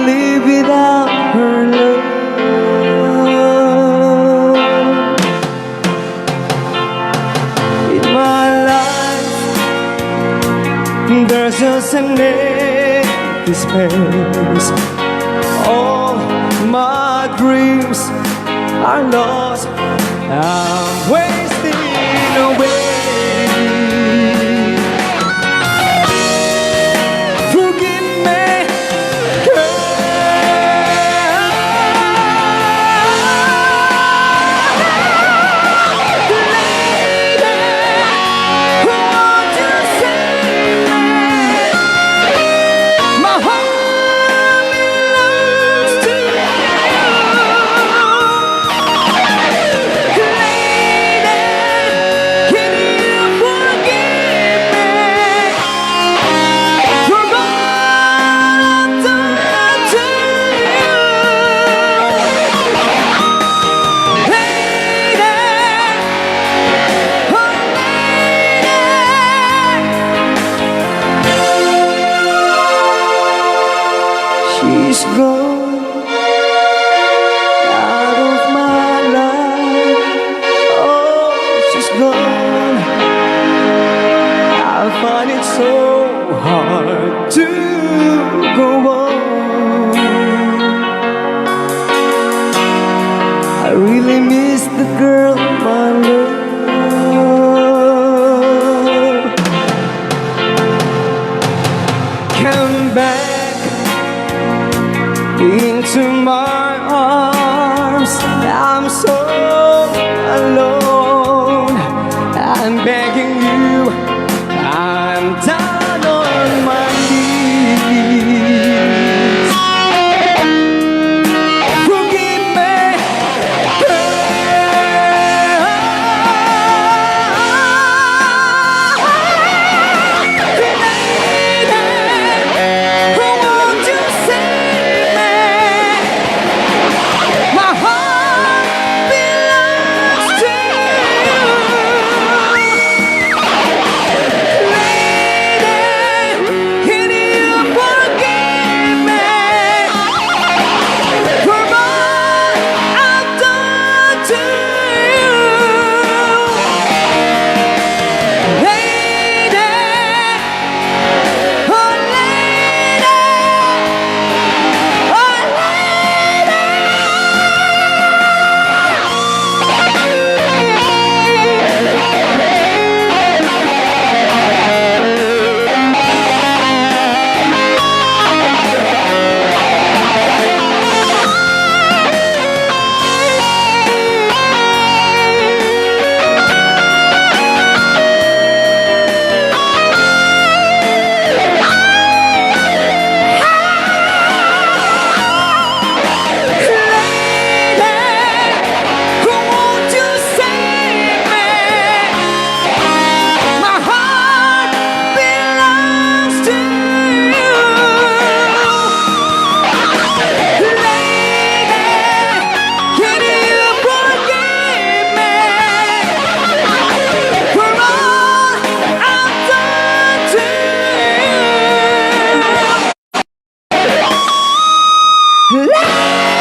live without her love. In my life, there's just an empty space. All my dreams are lost. I'm wasting away. Forgive me, girl. Lady, won't you save me? My heart belongs to you. Lady, can you forgive me for all I've done to you? Lady, oh lady, she's gone out of my life. Oh, she's gone. I find it so hard to go on. I really miss the girl, my love. Come back into my arms. I'm so alone. I'm begging you. I'm down on my knees. Forgive me, girl. Won't you save me? My heart belongs to you. Lady, can you forgive me for all I've done to you? Lady, oh lady, oh won't you save me? My heart belongs to you. Lady, can you forgive me for all I've done to you? Lady,